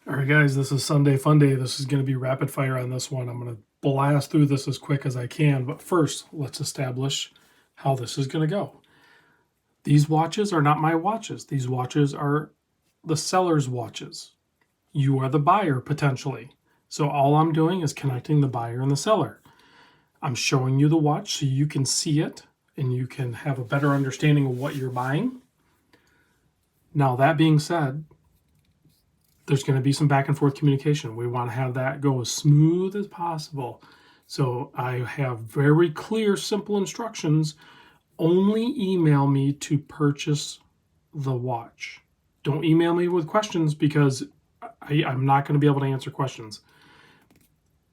All right, guys, this is Sunday Funday. This is going to be rapid fire on this one. I'm going to blast through this as quick as I can. But first, let's establish how this is going to go. These watches are not my watches. These watches are the seller's watches. You are the buyer, potentially. So all I'm doing is connecting the buyer and the seller. I'm showing you the watch so you can see it and you can have a better understanding of what you're buying. Now, that being said, there's going to be some back and forth communication. We want to have that go as smooth as possible. So I have very clear, simple instructions. Only email me to purchase the watch. Don't email me with questions because I'm not going to be able to answer questions.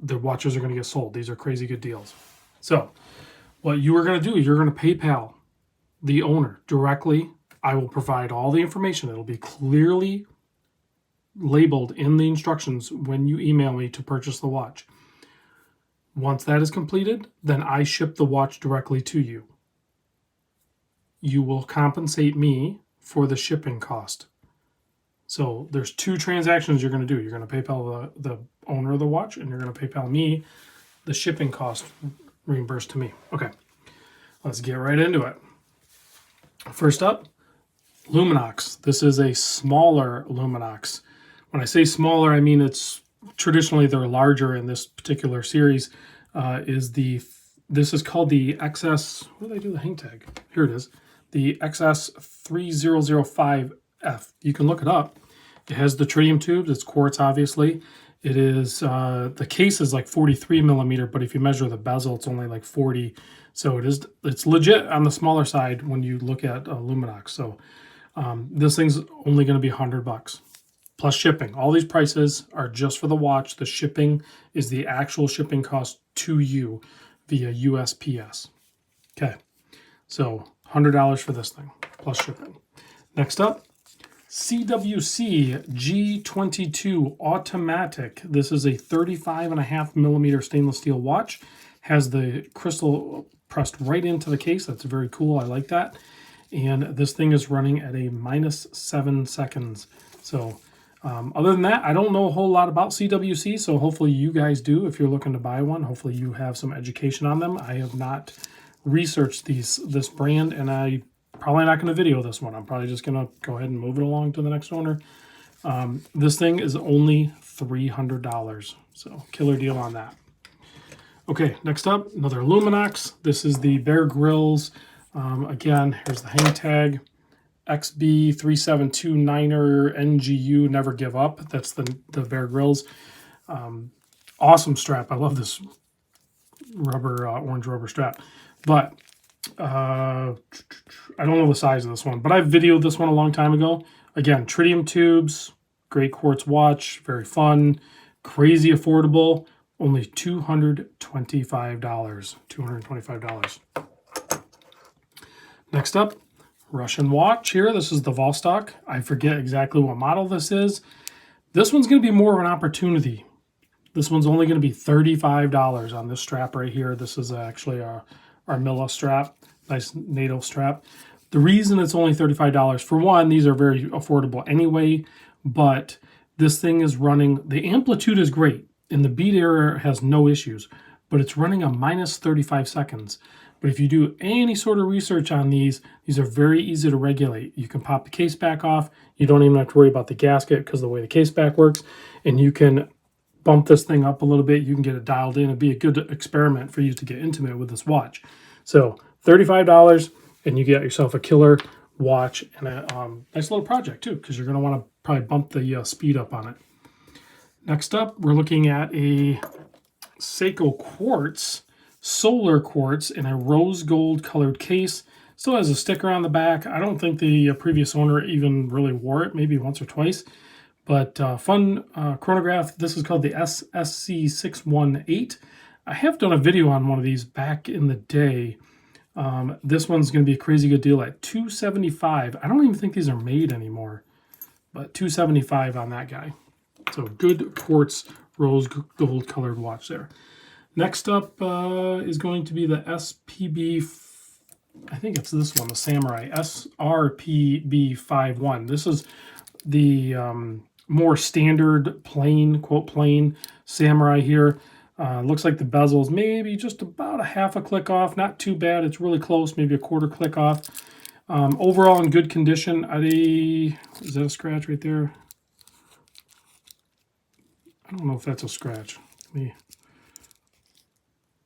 The watches are going to get sold. These are crazy good deals. So what you are going to do, you're going to PayPal the owner directly. I will provide all the information. It'll be clearly labeled in the instructions when you email me to purchase the watch. Once that is completed, then I ship the watch directly to you. You will compensate me for the shipping cost. So there's two transactions you're going to do. You're going to PayPal the owner of the watch, and you're going to PayPal me the shipping cost reimbursed to me. Okay, let's get right into it. First up, Luminox. This is a smaller Luminox. When I say smaller, I mean it's traditionally they're larger in this particular series. This is called the XS. Where did I do the hang tag? Here it is. The XS3005F. You can look it up. It has the tritium tubes. It's quartz, obviously. It is the case is like 43 millimeter, but if you measure the bezel, it's only like 40. So it's legit on the smaller side when you look at Luminox. So this thing's only going to be $100 plus shipping. All these prices are just for the watch. The shipping is the actual shipping cost to you via USPS. Okay, so $100 for this thing plus shipping. Next up, CWC G22 Automatic. This is a 35.5 millimeter stainless steel watch. Has the crystal pressed right into the case. That's very cool. I like that. And this thing is running at a -7 seconds. So other than that, I don't know a whole lot about CWC, so hopefully you guys do. If you're looking to buy one, hopefully you have some education on them. I have not researched this brand, and I'm probably not going to video this one. I'm probably just going to go ahead and move it along to the next owner. This thing is only $300, so killer deal on that. Okay, next up, another Luminox. This is the Bear Grylls. Again, here's the hang tag. XB3729er NGU, never give up. That's the Bear Grylls. Awesome strap. I love this rubber, orange rubber strap. But I don't know the size of this one, but I videoed this one a long time ago. Again, tritium tubes, great quartz watch, very fun, crazy affordable, only $225. $225. Next up, Russian watch here. This is the Vostok. I forget exactly what model this is. This one's going to be more of an opportunity. This one's only going to be $35 on this strap right here. This is actually our Milla strap, nice NATO strap. The reason it's only $35, for one, these are very affordable anyway, but this thing is running, the amplitude is great, and the beat error has no issues, but it's running a -35 seconds. But if you do any sort of research on these are very easy to regulate. You can pop the case back off. You don't even have to worry about the gasket because of the way the case back works. And you can bump this thing up a little bit. You can get it dialed in. It'd be a good experiment for you to get intimate with this watch. So $35, and you get yourself a killer watch and a nice little project too, because you're going to want to probably bump the speed up on it. Next up, we're looking at a Seiko quartz. Solar quartz in a rose gold colored case. Still has a sticker on the back. I don't think the previous owner even really wore it, maybe once or twice. But fun chronograph. This is called the SC618. I have done a video on one of these back in the day. This one's going to be a crazy good deal at $275. I don't even think these are made anymore, but $275 on that guy. So good quartz rose gold colored watch there. Next up is going to be the SPB, I think it's this one, the Samurai, SRPB51. This is the more standard plain, quote plain samurai here. Looks like the bezel's maybe just about a half a click off. Not too bad. It's really close, maybe a quarter click off. Overall in good condition. Is that a scratch right there? I don't know if that's a scratch.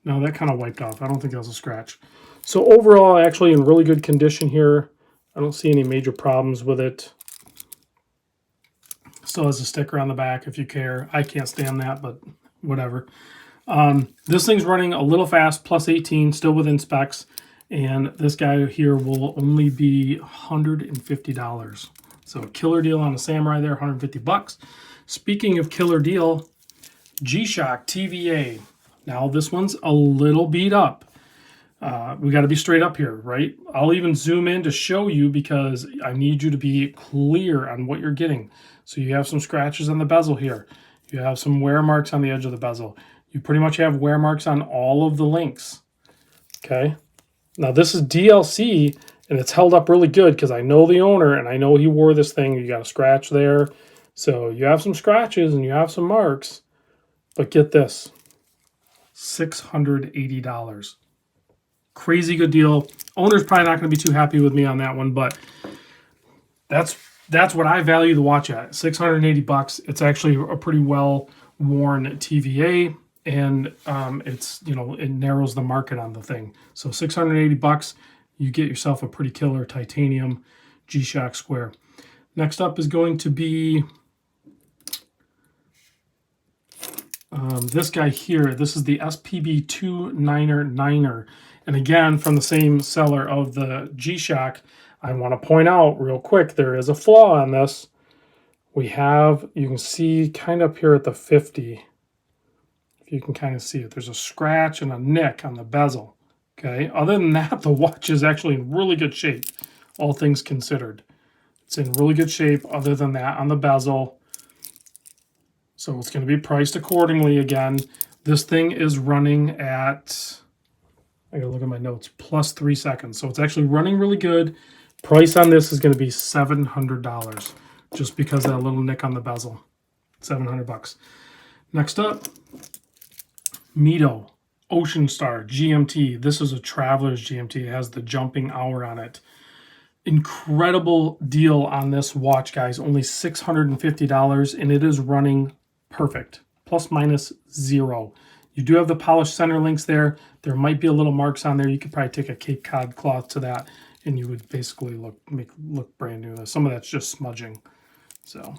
No, that kind of wiped off. I don't think that was a scratch. So overall, actually in really good condition here. I don't see any major problems with it. Still has a sticker on the back if you care. I can't stand that, but whatever. This thing's running a little fast, plus 18, still within specs. And this guy here will only be $150. So killer deal on the Samurai there, 150 bucks. Speaking of killer deal, GShock TVA. Now this one's a little beat up. We got to be straight up here, right? I'll even zoom in to show you because I need you to be clear on what you're getting. So you have some scratches on the bezel here. You have some wear marks on the edge of the bezel. You pretty much have wear marks on all of the links. Okay. Now this is DLC and it's held up really good because I know the owner and I know he wore this thing. You got a scratch there. So you have some scratches and you have some marks. But get this, $680. Crazy good deal. Owner's probably not going to be too happy with me on that one, but that's what I value the watch at. 680 bucks. It's actually a pretty well worn TVA, and it's, you know, it narrows the market on the thing. So 680 bucks, you get yourself a pretty killer titanium GShock Square. Next up is going to be this guy here. This is the SPB317. And again, from the same seller of the GShock, I want to point out real quick, there is a flaw on this. We have, you can see kind of up here at the 50, if you can kind of see it, there's a scratch and a nick on the bezel. Okay, other than that, the watch is actually in really good shape, all things considered. It's in really good shape other than that on the bezel. So it's going to be priced accordingly again. This thing is running at, I gotta look at my notes, plus 3 seconds. So it's actually running really good. Price on this is going to be $700 just because of that little nick on the bezel. 700 bucks. Next up, Mido Ocean Star GMT. This is a traveler's GMT. It has the jumping hour on it. Incredible deal on this watch, guys. Only $650, and it is running perfect. Plus minus 0. You do have the polished center links there. There might be a little marks on there. You could probably take a Cape Cod cloth to that, and you would basically look brand new. Some of that's just smudging. So,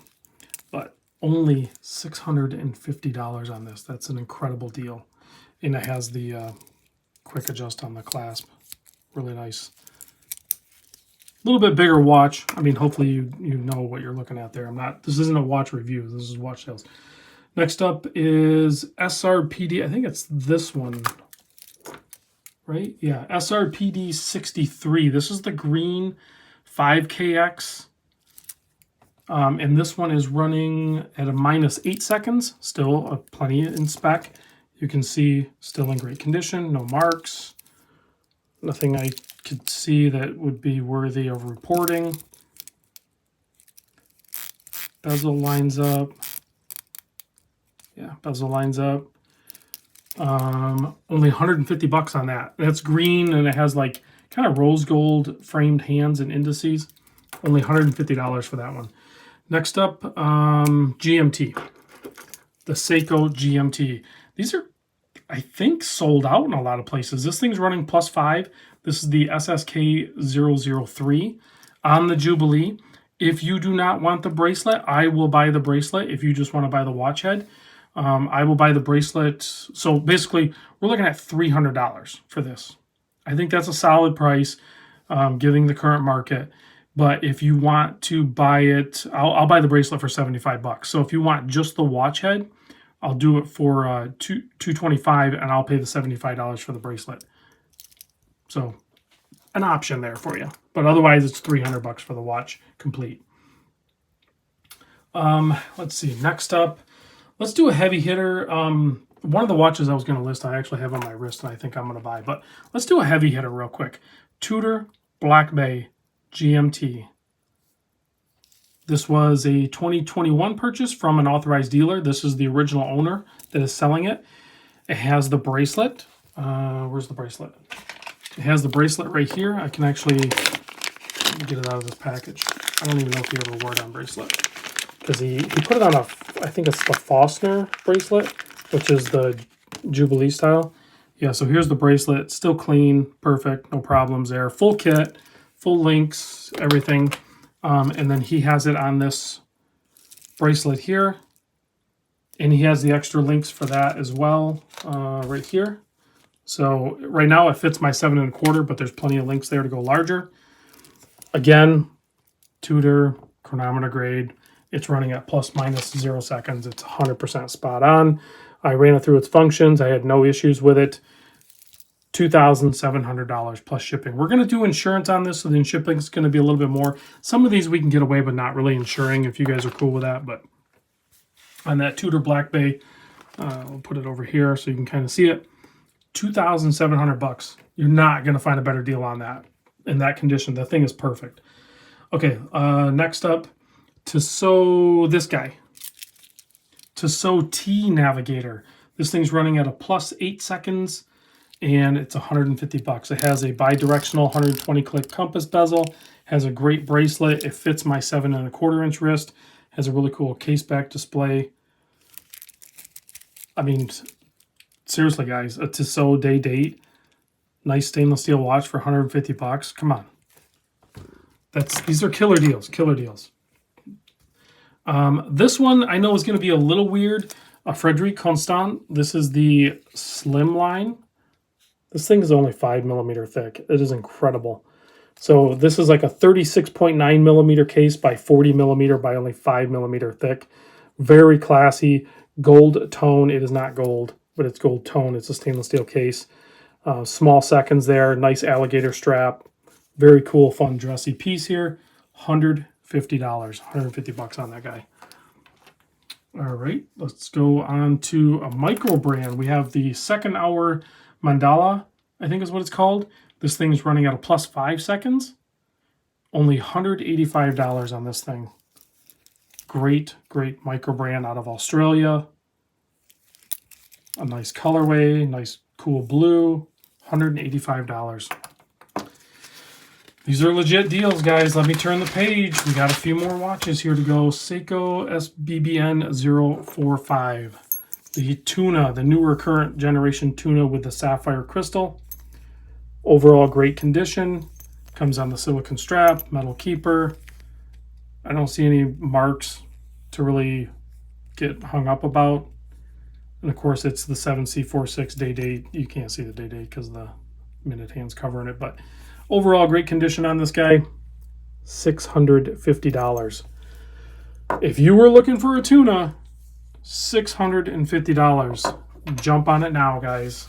but only $650 on this. That's an incredible deal. And it has the quick adjust on the clasp. Really nice. A little bit bigger watch. I mean, hopefully you know what you're looking at there. This isn't a watch review. This is watch sales. Next up is SRPD. I think it's this one, right? Yeah, SRPD63. This is the green 5KX. And this one is running at a minus 8 seconds. Still plenty in spec. You can see still in great condition. No marks. Nothing I could see that would be worthy of reporting. Bezel lines up. Yeah, bezel lines up. Only 150 bucks on that. That's green and it has like kind of rose gold framed hands and indices. Only $150 for that one. Next up, GMT. The Seiko GMT. These are, I think, sold out in a lot of places. This thing's running plus 5. This is the SSK003 on the Jubilee. If you do not want the bracelet, I will buy the bracelet. If you just want to buy the watch head, I will buy the bracelet. So basically, we're looking at $300 for this. I think that's a solid price, given the current market. But if you want to buy it, I'll buy the bracelet for 75 bucks. So if you want just the watch head, I'll do it for $225, and I'll pay the $75 for the bracelet. So an option there for you. But otherwise, it's 300 bucks for the watch complete. Let's see. Next up, let's do a heavy hitter. One of the watches I was going to list, I actually have on my wrist, and I think I'm going to buy. But let's do a heavy hitter real quick. Tudor Black Bay GMT. This was a 2021 purchase from an authorized dealer. This is the original owner that is selling it. It has the bracelet. Where's the bracelet? It has the bracelet right here. I can actually get it out of this package. I don't even know if he ever wore it on bracelet. Because he put it on a, I think it's the Faulkner bracelet, which is the Jubilee style. Yeah, so here's the bracelet. Still clean, perfect, no problems there. Full kit, full links, everything. And then he has it on this bracelet here. And he has the extra links for that as well, right here. So right now it fits my 7 1/4, but there's plenty of links there to go larger. Again, Tudor, chronometer grade. It's running at ±0 seconds. It's 100% spot on. I ran it through its functions. I had no issues with it. $2,700 plus shipping. We're going to do insurance on this, so the shipping is going to be a little bit more. Some of these we can get away with not really insuring if you guys are cool with that. But on that Tudor Black Bay, we'll put it over here so you can kind of see it. $2,700. You're not going to find a better deal on that in that condition. The thing is perfect. Okay, next up, Tissot, this guy. Tissot T-Navigator. This thing's running at a +8 seconds. And it's $150. It has a bi-directional 120 click compass bezel, has a great bracelet. It fits my 7 1/4 inch wrist, has a really cool case back display. I mean, seriously guys, a Tissot day date, nice stainless steel watch for $150. Come on. These are killer deals, killer deals. This one I know is going to be a little weird. A Frederick Constant. This is the Slimline. This thing is only 5mm thick. It is incredible. So this is like a 36.9mm case by 40mm by only 5mm thick. Very classy. Gold tone. It is not gold, but it's gold tone. It's a stainless steel case. Small seconds there. Nice alligator strap. Very cool, fun, dressy piece here. $150. $150 on that guy. All right, let's go on to a Microbrand. We have the second hour Mandala, I think is what it's called. This thing's running at a +5 seconds. Only $185 on this thing. Great, great Microbrand out of Australia. A nice colorway, nice cool blue. $185. These are legit deals, guys. Let me turn the page. We got a few more watches here to go. Seiko SBDC165. The tuna, the newer current generation tuna with the sapphire crystal. Overall great condition. Comes on the silicone strap, metal keeper. I don't see any marks to really get hung up about. And of course it's the 7C46 day date. You can't see the day date because the minute hand's covering it, but overall great condition on this guy. $650. If you were looking for a tuna, $650. Jump on it now, guys.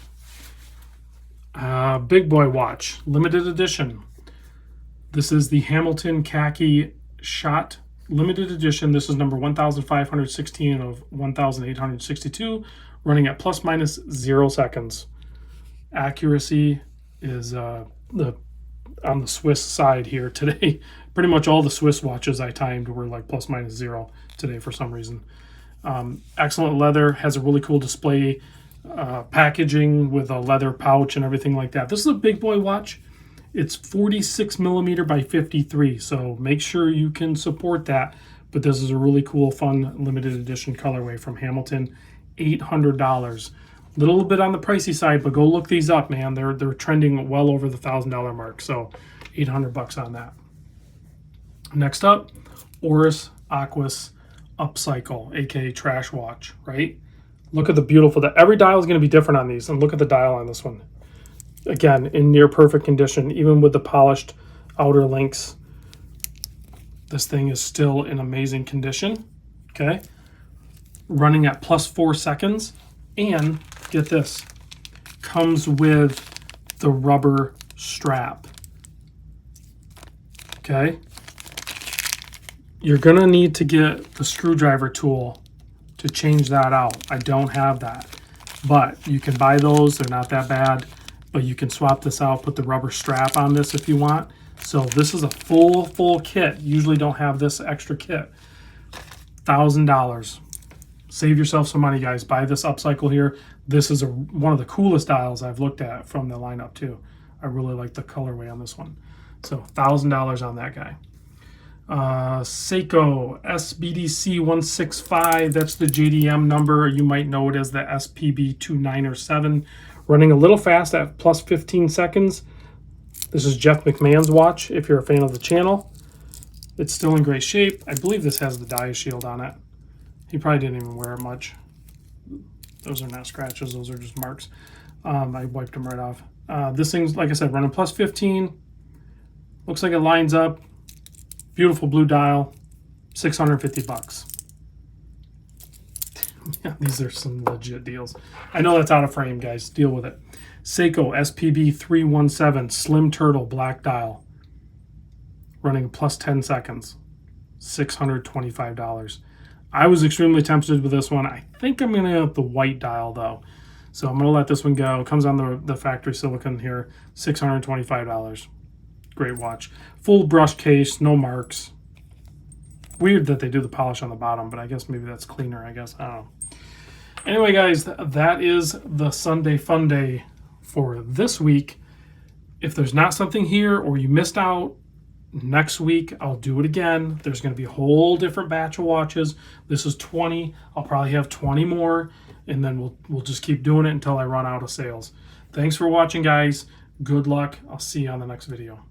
Big boy watch, limited edition. This is the Hamilton Khaki Schott limited edition. This is number 1516 of 1862, running at ±0 seconds. Accuracy is on the Swiss side here today. Pretty much all the Swiss watches I timed were like ±0 today for some reason. Excellent leather, has a really cool display packaging with a leather pouch and everything like that. This is a big boy watch. It's 46mm by 53, so make sure you can support that. But this is a really cool, fun, limited edition colorway from Hamilton. $800. A little bit on the pricey side, but go look these up, man. They're trending well over the $1,000 mark, so $800 on that. Next up, Oris Aquis upcycle, aka trash watch, right? Look at the beautiful, every dial is going to be different on these, and look at the dial on this one. Again, in near perfect condition, even with the polished outer links. This thing is still in amazing condition, okay? Running at +4 seconds, and get this, comes with the rubber strap, okay? You're gonna need to get the screwdriver tool to change that out. I don't have that, but you can buy those. They're not that bad, but you can swap this out, put the rubber strap on this if you want. So this is a full kit. Usually don't have this extra kit. $1,000. Save yourself some money, guys. Buy this upcycle here. This is one of the coolest dials I've looked at from the lineup too. I really like the colorway on this one. So $1,000 on that guy. Seiko SBDC165. That's the JDM number. You might know it as the SPB317. Running a little fast at plus 15 seconds. This is Jeff McMahon's watch, if you're a fan of the channel. It's still in great shape. I believe this has the dye shield on it. He probably didn't even wear it much. Those are not scratches, those are just marks. I wiped them right off. This thing's, like I said, running plus 15. Looks like it lines up. Beautiful blue dial. 650 bucks. Yeah, these are some legit deals. I know that's out of frame, guys. Deal with it. Seiko SPB317 Slim Turtle Black Dial. Running plus 10 seconds. $625. I was extremely tempted with this one. I think I'm going to go with the white dial, though. So I'm going to let this one go. It comes on the factory silicone here. $625. Great watch. Full brush case, no marks. Weird that they do the polish on the bottom, but I guess maybe that's cleaner, I guess. I don't know. Anyway, guys, that is the Sunday Fun Day for this week. If there's not something here or you missed out, next week I'll do it again. There's going to be a whole different batch of watches. This is 20. I'll probably have 20 more, and then we'll just keep doing it until I run out of sales. Thanks for watching, guys. Good luck. I'll see you on the next video.